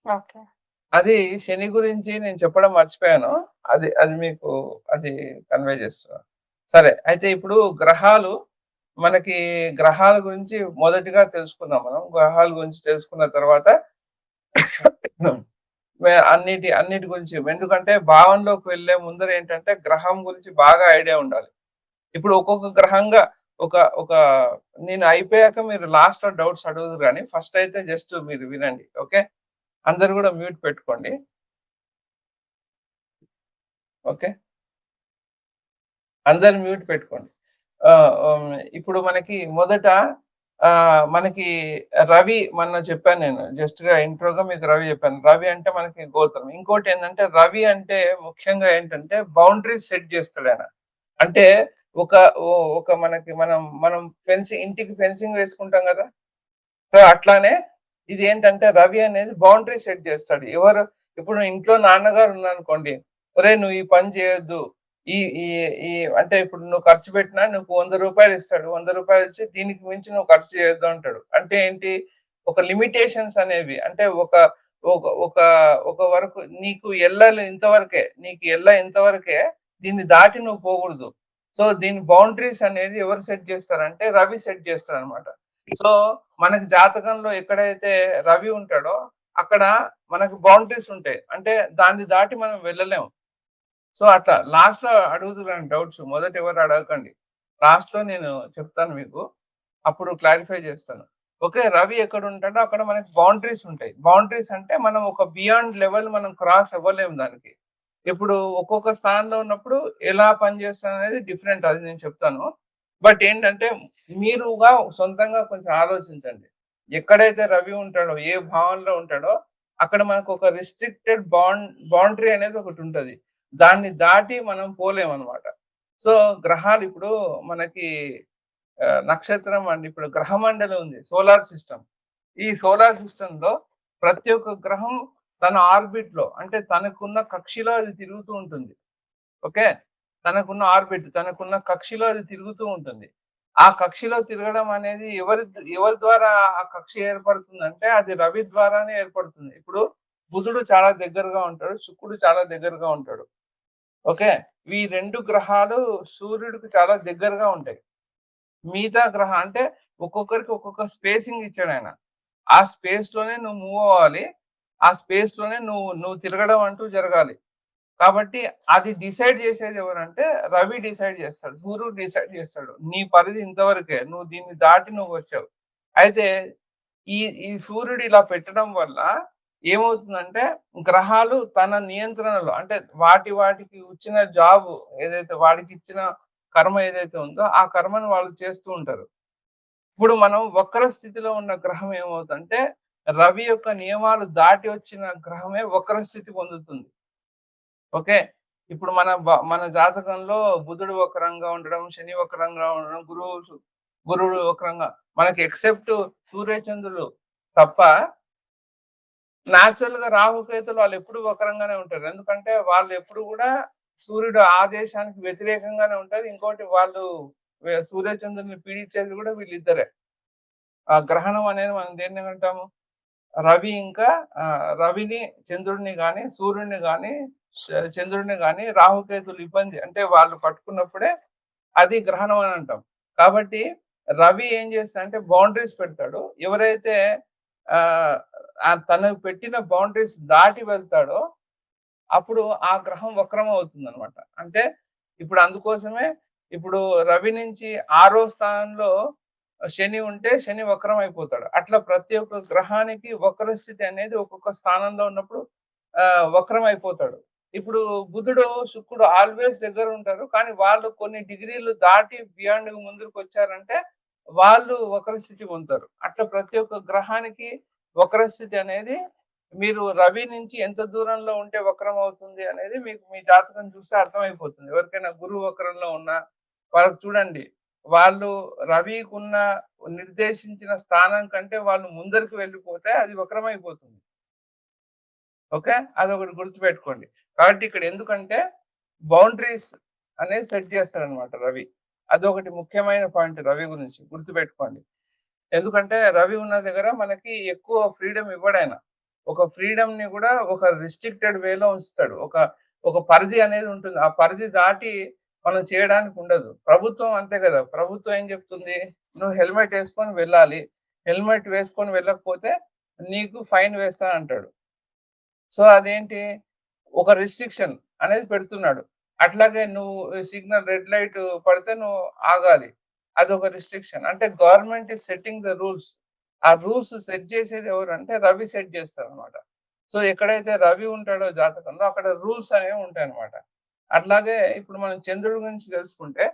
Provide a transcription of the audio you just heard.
Okay. అది శని గురించి నేను చెప్పడం మర్చిపోయాను. అది అది మీకు అది కన్వే చేస్తున్నాను. సరే. అయితే ఇప్పుడు గ్రహాలు మనకి గ్రహాల గురించి మొదటిగా తెలుసుకుందాం మనం. గ్రహాల గురించి తెలుసుకున్న తర్వాత అన్నిటి గురించి ఎందుకంటే భావనలోకి వెళ్ళే ముందర ఏంటంటే గ్రహం గురించి బాగా ఐడియా ఉండాలి. ఇప్పుడు ఒక్కొక్క గ్రహంగా ఒక ఒక నేను అయిపోయాక మీరు లాస్ట్‌లో డౌట్స్ అడుగుదురు గానీ ఫస్ట్ అయితే జస్ట్ మీరు వినండి. ఓకే. అందరూ గూడా మ్యూట్ పెట్టుకోండి. ఓకే. అందరూ మ్యూట్ పెట్టుకోండి. ఇప్పుడు మనకి మొదట మనకి రవి మొన్న చెప్పాను నేను. జస్ట్‌గా ఇంట్రోగా మీకు రవి చెప్పాను. రవి అంటే మనకి గోత్రం. ఇంకోటేందంటే రవి అంటే ముఖ్యంగా ఏంటంటే బౌండరీస్ సెట్ చేస్తాడాయన. అంటే ఒక ఒక మనం ఇంటికి ఫెన్సింగ్ వేసుకుంటాం గదా! సో, అట్లానే ఇదేంటంటే రవి అనేది బౌండరీ సెట్ చేస్తాడు. ఇప్పుడు ఇంట్లో నాన్నగారు ఉన్నారనుకోండి, "ఒరేయ్! నువ్వు ఈ పని చేయొద్దు. ఈ ఈ ఈ అంటే ఇప్పుడు నువ్వు ఖర్చు పెట్టినా నీకు రూ. 100 ఇస్తాడు. రూ. 100 ఇచ్చి దీనికి మించి నువ్వు ఖర్చు చేయొద్దు అంటాడు. అంటే ఏంటి? ఒక లిమిటేషన్స్ అనేవి అంటే ఒక ఒక ఒక వరకు నీకు ఎల్లాలి ఇంతవరకే. నీకు ఇంతవరకే. దీన్ని దాటి నువ్వు పోకూడదు. సో, దీని బౌండరీస్ అనేది ఎవరు సెట్ చేస్తారంటే రవి సెట్ చేస్తాడన్నమాట. సో, మనకి జాతకంలో ఎక్కడైతే రవి ఉంటాడో అక్కడ మనకు బౌండరీస్ ఉంటాయి. అంటే దాన్ని దాటి మనం వెళ్ళలేము. సో, అట్లా లాస్ట్‌లో అడుగుదురు గాని డౌట్స్ మొదట ఎవరు అడగకండి. లాస్ట్‌లో నేను చెప్తాను మీకు. అప్పుడు క్లారిఫై చేస్తాను. ఓకే. రవి ఎక్కడుంటాడో అక్కడ మనకి బౌండరీస్ ఉంటాయి. బౌండరీస్ అంటే మనం ఒక బియాండ్ లెవెల్ మనం క్రాస్ అవ్వలేము దానికి. ఇప్పుడు ఒక్కొక్క స్థానంలో ఉన్నప్పుడు ఎలా పనిచేస్తాననేది డిఫరెంట్ అది నేను చెప్తాను. బట్ ఏంటంటే మీరుగా సొంతంగా కొంచెం ఆలోచించండి. ఎక్కడైతే రవి ఉంటాడో, ఏ భావంలో ఉంటాడో అక్కడ మనకు ఒక రిస్ట్రిక్టెడ్ బౌండరీ అనేది ఒకటుంటది. దాన్ని దాటి మనం పోలేమనమాట. సో, గ్రహాలు ఇప్పుడు మనకి నక్షత్రం అండి. ఇప్పుడు గ్రహమండలి ఉంది. Solar system. ఈ సోలార్ సిస్టమ్‌లో ప్రతి ఒక్క గ్రహం తన ఆర్బిట్‌లో అంటే తనకున్న కక్షలో అది తిరుగుతూ ఉంటుంది. ఓకే. తనకున్న కక్షలో అది తిరుగుతూ ఉంటుంది. ఆ కక్షలో తిరగడం అనేది ఎవరి ద్వారా ఆ కక్ష ఏర్పడుతుందంటే అది రవి ద్వారానే ఏర్పడుతుంది. ఇప్పుడు బుధుడు చాలా దగ్గరగా ఉంటాడు. శుక్రుడు చాలా దగ్గరగా ఉంటాడు. ఓకే. ఈ 2 గ్రహాలు సూర్యుడికి చాలా దగ్గరగా ఉంటాయి. మిగతా అంటే ఒక్కొక్కరికి ఒక్కొక్క స్పేసింగ్ ఇచ్చాడాయన. ఆ స్పేస్‌లోనే నువ్వు మూవ్ అవ్వాలి. ఆ స్పేస్‌లోనే నువ్వు తిరగడం అంటూ జరగాలి. కాబట్టి అది డిసైడ్ చేసేది ఎవరంటే రవి డిసైడ్ చేస్తాడు. సూర్యుడు డిసైడ్ చేస్తాడు. నీ పరిధి ఇంతవరకే. నువ్వు దీన్ని దాటి నువ్వొచ్చావు. అయితే ఈ ఈ సూర్యుడు ఇలా పెట్టడం వల్ల ఏమవుతుందంటే గ్రహాలు తన నియంత్రణలో అంటే వాటికి ఇచ్చిన జాబ్ ఏదైతే వాడికిచ్చిన కర్మ ఏదైతే ఉందో ఆ కర్మను వాళ్ళు చేస్తూ ఉంటారు. ఇప్పుడు మనం వక్ర స్థితిలో ఉన్న గ్రహం ఏమవుతుందంటే రవి యొక్క నియమాలు దాటి వచ్చిన గ్రహమే వక్ర స్థితి పొందుతుంది. ఓకే. ఇప్పుడు మన జాతకంలో బుధుడు వక్రంగా ఉండడం, శని వక్రంగా ఉండడం, గురువుడు వక్రంగా మనకి ఎక్సెప్ట్ సూర్యచంద్రులు తప్ప నేచురల్‌గా రాహుకేతులు వాళ్ళెప్పుడు వక్రంగానే ఉంటారు. ఎందుకంటే వాళ్ళెప్పుడు గూడా సూర్యుడు ఆదేశానికి వ్యతిరేకంగానే ఉంటారు. ఇంకోటి వాళ్ళు సూర్యచంద్రుల్ని పీడించేది గూడా వీళ్ళిద్దరే. ఆ గ్రహణం అనేది మనం దేన్నేమంటాము? రవి ఇంకా రవిని, చంద్రుడిని గాని, సూర్యుడిని గాని, చంద్రుడిని గాని రాహుకేతులు ఇబ్బంది అంటే వాళ్ళు పట్టుకున్నప్పుడే అది గ్రహణం అని అంటాం. కాబట్టి రవి ఏం చేస్తాడంటే బౌండరీస్ పెడతాడు. ఎవరైతే ఆహ్, తనకు పెట్టిన బౌండరీస్ దాటి వెళ్తాడో అప్పుడు ఆ గ్రహం వక్రం అవుతుందన్నమాట. అంటే ఇప్పుడు అందుకోసమే ఇప్పుడు రవి నుంచి 6 స్థానంలో శని ఉంటే శని వక్రం అయిపోతాడు. అట్లా ప్రతి ఒక్క గ్రహానికి వక్ర స్థితి అనేది ఒక్కొక్క స్థానంలో ఉన్నప్పుడు వక్రం అయిపోతాడు. ఇప్పుడు బుధుడు, శుక్రుడు ఆల్‌వేస్ దగ్గర ఉంటారు. కానీ వాళ్ళు కొన్ని డిగ్రీలు దాటి బియాండ్ ముందుకొచ్చారంటే వాళ్ళు వక్ర స్థితి పొందుతారు. అట్లా ప్రతి ఒక్క గ్రహానికి వక్ర స్థితి అనేది మీరు రవి నుంచి ఎంత దూరంలో ఉంటే వక్రం అవుతుంది అనేది మీకు మీ జాతకం చూస్తే అర్థమైపోతుంది. ఎవరికైనా గురువు వక్రంలో ఉన్నా వాళ్ళకి చూడండి. వాళ్ళు రవికున్న నిర్దేశించిన స్థానం కంటే వాళ్ళు ముందరికి వెళ్ళిపోతే అది వక్రమైపోతుంది. ఓకే. అదొకటి గుర్తుపెట్టుకోండి. కాబట్టి ఇక్కడ ఎందుకంటే బౌండరీస్ అనేది సెట్ చేస్తాడన్నమాట రవి. అదొకటి ముఖ్యమైన పాయింట్ రవి గురించి గుర్తుపెట్టుకోండి. ఎందుకంటే రవి ఉన్న దగ్గర మనకి ఎక్కువ ఫ్రీడమ్ ఇవ్వడాయన. ఒక ఫ్రీడమ్‌ని గూడా ఒక రిస్ట్రిక్టెడ్ వేలో ఉంచుతాడు. ఒక పరిధి అనేది ఉంటుంది. ఆ పరిధి దాటి మనం చేయడానికి ఉండదు. ప్రభుత్వం అంతే గదా! ప్రభుత్వం ఏం జెప్తుంది? నువ్వు హెల్మెట్ యేసుకొని వెళ్ళాలి. హెల్మెట్ వేసుకొని వెళ్ళకపోతే నీకు ఫైన్ వేస్తా అంటాడు. సో, అదేంటి? ఒక రిస్ట్రిక్షన్ అనేది పెడుతున్నాడు. అట్లాగే నువ్వు సిగ్నల్ రెడ్ లైట్ పడితే నువ్వు ఆగాలి. అదొక రిస్ట్రిక్షన్. అంటే government is setting the rules. ఆ రూల్స్ సెట్ చేసేది ఎవరంటే రవి సెట్ చేస్తాడనమాట. సో, ఎక్కడైతే రవి ఉంటాడో జాతకంలో అక్కడ రూల్స్ అనేవి ఉంటాయన్నమాట. అట్లాగే ఇప్పుడు మనం చంద్రుడి గురించి తెలుసుకుంటే